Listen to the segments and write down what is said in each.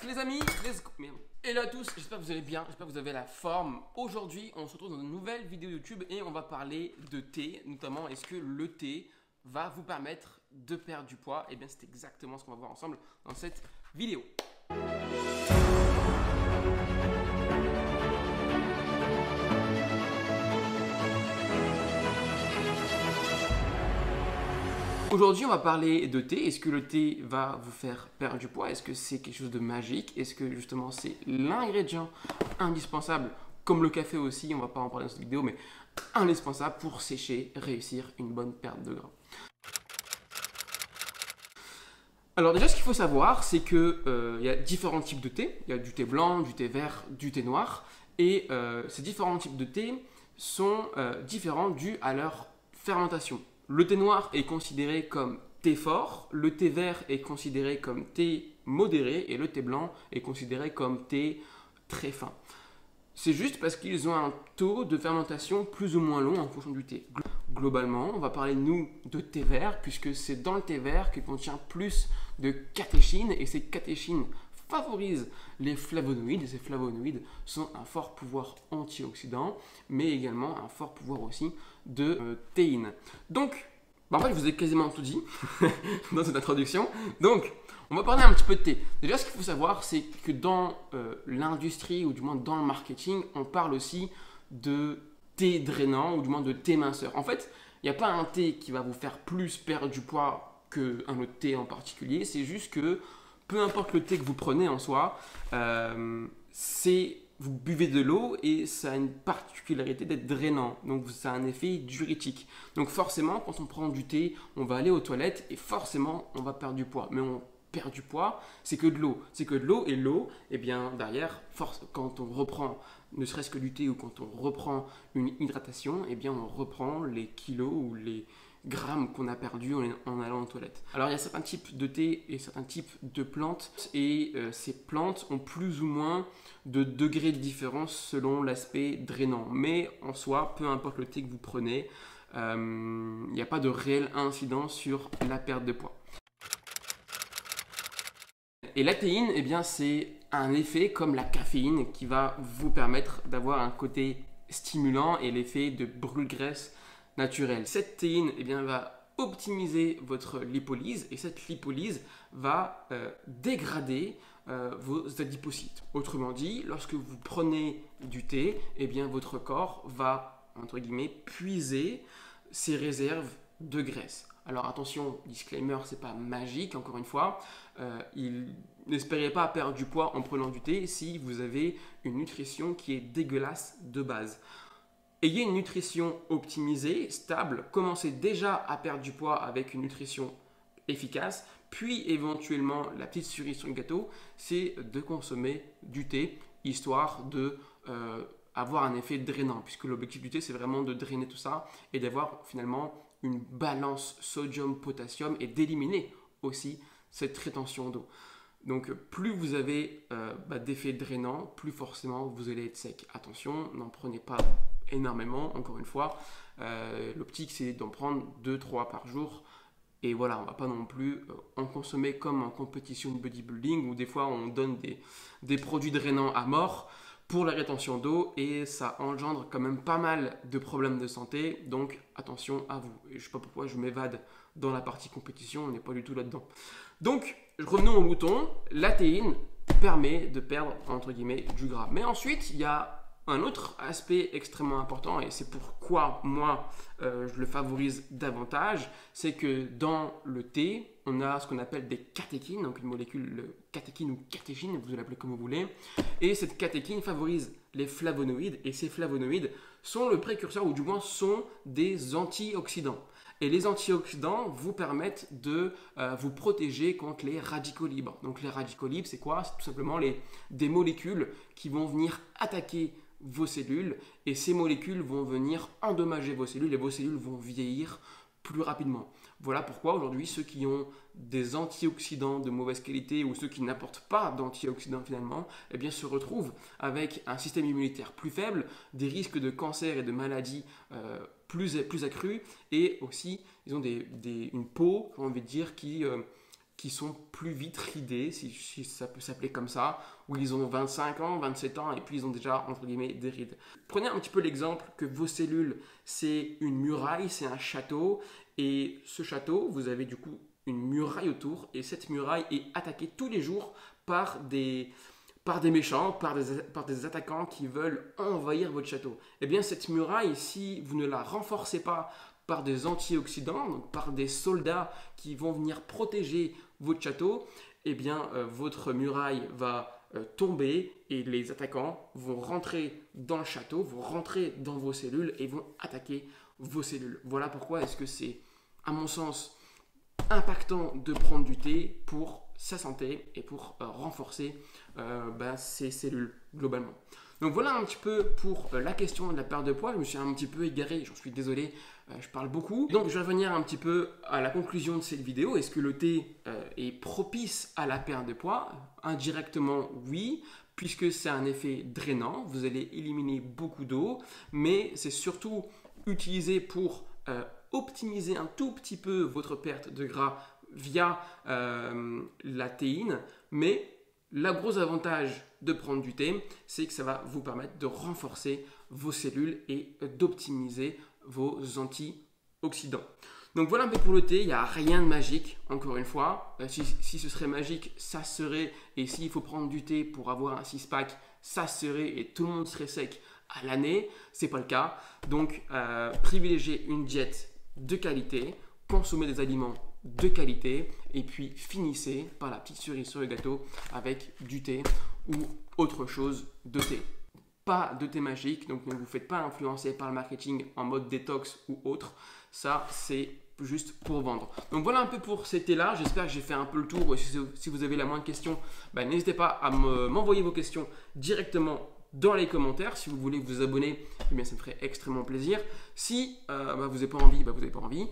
les amis, let's go. Merde. Hello à tous, j'espère que vous allez bien, j'espère que vous avez la forme. Aujourd'hui, on se retrouve dans une nouvelle vidéo YouTube et on va parler de thé, notamment est-ce que le thé va vous permettre de perdre du poids? Et bien c'est exactement ce qu'on va voir ensemble dans cette vidéo. Aujourd'hui, on va parler de thé. Est-ce que le thé va vous faire perdre du poids? Est-ce que c'est quelque chose de magique? Est-ce que justement c'est l'ingrédient indispensable, comme le café aussi, on ne va pas en parler dans cette vidéo, mais indispensable pour sécher, réussir une bonne perte de gras? Alors déjà, ce qu'il faut savoir, c'est qu'il y a différents types de thé. Il y a du thé blanc, du thé vert, du thé noir. Et ces différents types de thé sont différents dus à leur fermentation. Le thé noir est considéré comme thé fort, le thé vert est considéré comme thé modéré et le thé blanc est considéré comme thé très fin. C'est juste parce qu'ils ont un taux de fermentation plus ou moins long en fonction du thé. Globalement, on va parler nous de thé vert puisque c'est dans le thé vert qu'il contient plus de catéchines et ces catéchines favorisent les flavonoïdes et ces flavonoïdes sont un fort pouvoir antioxydant mais également un fort pouvoir aussi de théine. Donc, en fait je vous ai quasiment tout dit dans cette introduction. Donc, on va parler un petit peu de thé. Déjà, ce qu'il faut savoir, c'est que dans l'industrie, ou du moins dans le marketing, on parle aussi de thé drainant, ou du moins de thé minceur. En fait, il n'y a pas un thé qui va vous faire plus perdre du poids qu'un autre thé en particulier. C'est juste que, peu importe le thé que vous prenez en soi, vous buvez de l'eau et ça a une particularité d'être drainant. Donc, ça a un effet diurétique. Donc, forcément, quand on prend du thé, on va aller aux toilettes et forcément, on va perdre du poids. Mais on perd du poids, c'est que de l'eau. C'est que de l'eau et l'eau, et bien derrière, quand on reprend ne serait-ce que du thé ou quand on reprend une hydratation, et bien on reprend les kilos ou les grammes qu'on a perdus en allant aux toilettes. Alors il y a certains types de thé et certains types de plantes et ces plantes ont plus ou moins de degrés de différence selon l'aspect drainant. Mais en soi, peu importe le thé que vous prenez, il n'y a pas de réelle incidence sur la perte de poids. Et la théine, eh bien, c'est un effet comme la caféine qui va vous permettre d'avoir un côté stimulant et l'effet de brûle-graisse naturel. Cette théine eh bien, va optimiser votre lipolyse et cette lipolyse va dégrader vos adipocytes. Autrement dit, lorsque vous prenez du thé, eh bien, votre corps va, entre guillemets, puiser ses réserves de graisse. Alors attention, disclaimer, c'est pas magique, encore une fois. N'espérez pas perdre du poids en prenant du thé si vous avez une nutrition qui est dégueulasse de base. Ayez une nutrition optimisée, stable, commencez déjà à perdre du poids avec une nutrition efficace, puis éventuellement la petite cerise sur le gâteau, c'est de consommer du thé, histoire de avoir un effet drainant, puisque l'objectif du thé c'est vraiment de drainer tout ça et d'avoir finalement une balance sodium-potassium et d'éliminer aussi cette rétention d'eau. Donc plus vous avez d'effets drainants, plus forcément vous allez être sec. Attention, n'en prenez pas énormément, encore une fois. L'optique c'est d'en prendre 2-3 par jour. Et voilà, on ne va pas non plus en consommer comme en compétition de bodybuilding où des fois on donne des produits drainants à mort pour la rétention d'eau et ça engendre quand même pas mal de problèmes de santé, donc attention à vous. Et je ne sais pas pourquoi je m'évade dans la partie compétition, on n'est pas du tout là-dedans. Donc, revenons au mouton, la théine permet de perdre, entre guillemets, du gras. Mais ensuite, il y a un autre aspect extrêmement important et c'est pourquoi moi je le favorise davantage, c'est que dans le thé, on a ce qu'on appelle des catéchines, donc une molécule catéchine ou catéchine, vous l'appelez comme vous voulez, et cette catéchine favorise les flavonoïdes et ces flavonoïdes sont le précurseur ou du moins sont des antioxydants. Et les antioxydants vous permettent de vous protéger contre les radicaux libres. Donc les radicaux libres, c'est quoi? C'est tout simplement des molécules qui vont venir attaquer vos cellules et ces molécules vont venir endommager vos cellules et vos cellules vont vieillir plus rapidement. Voilà pourquoi aujourd'hui ceux qui ont des antioxydants de mauvaise qualité ou ceux qui n'apportent pas d'antioxydants finalement, eh bien, se retrouvent avec un système immunitaire plus faible, des risques de cancer et de maladies plus accrus et aussi ils ont une peau, j'ai envie de dire, qui qui sont plus vite ridés, si ça peut s'appeler comme ça, où ils ont 25 ans, 27 ans, et puis ils ont déjà, entre guillemets, des rides. Prenez un petit peu l'exemple que vos cellules, c'est une muraille, c'est un château, et ce château, vous avez du coup une muraille autour, et cette muraille est attaquée tous les jours par des méchants, par des attaquants qui veulent envahir votre château. Eh bien, cette muraille, si vous ne la renforcez pas par des antioxydants, donc par des soldats qui vont venir protéger votre château, eh bien, votre muraille va tomber et les attaquants vont rentrer dans le château, vont rentrer dans vos cellules et vont attaquer vos cellules. Voilà pourquoi est-ce que c'est, à mon sens, impactant de prendre du thé pour sa santé et pour renforcer ses cellules globalement. Donc voilà un petit peu pour la question de la perte de poids. Je me suis un petit peu égaré, j'en suis désolé, je parle beaucoup. Donc je vais revenir un petit peu à la conclusion de cette vidéo. Est-ce que le thé est propice à la perte de poids? Indirectement, oui, puisque c'est un effet drainant. Vous allez éliminer beaucoup d'eau, mais c'est surtout utilisé pour optimiser un tout petit peu votre perte de gras via la théine, mais le gros avantage de prendre du thé, c'est que ça va vous permettre de renforcer vos cellules et d'optimiser vos antioxydants. Donc voilà un peu pour le thé, il n'y a rien de magique, encore une fois. Si ce serait magique, ça serait, et s'il faut prendre du thé pour avoir un six-pack, ça serait, et tout le monde serait sec à l'année. Ce n'est pas le cas. Donc privilégiez une diète de qualité, consommez des aliments de qualité et puis finissez par la petite cerise sur le gâteau avec du thé ou autre chose de thé. Pas de thé magique, donc ne vous faites pas influencer par le marketing en mode détox ou autre. Ça, c'est juste pour vendre. Donc voilà un peu pour ces thés-là. J'espère que j'ai fait un peu le tour. Si vous avez la moindre question, n'hésitez pas à m'envoyer vos questions directement dans les commentaires. Si vous voulez vous abonner, eh bien, ça me ferait extrêmement plaisir. Si vous n'avez pas envie, vous n'avez pas envie.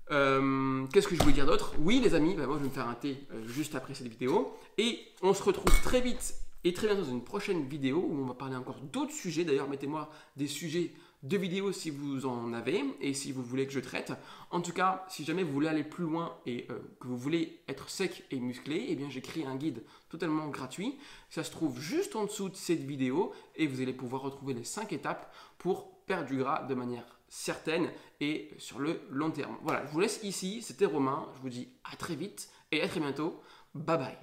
Qu'est-ce que je voulais dire d'autre? Oui les amis, moi je vais me faire un thé juste après cette vidéo. Et on se retrouve très vite et très bientôt dans une prochaine vidéo où on va parler encore d'autres sujets. D'ailleurs, mettez-moi des sujets de vidéos si vous en avez et si vous voulez que je traite. En tout cas, si jamais vous voulez aller plus loin et que vous voulez être sec et musclé, eh bien j'ai créé un guide totalement gratuit. Ça se trouve juste en dessous de cette vidéo et vous allez pouvoir retrouver les 5 étapes pour perdre du gras de manière certaine et sur le long terme. Voilà, je vous laisse ici. C'était Romain. Je vous dis à très vite et à très bientôt. Bye bye.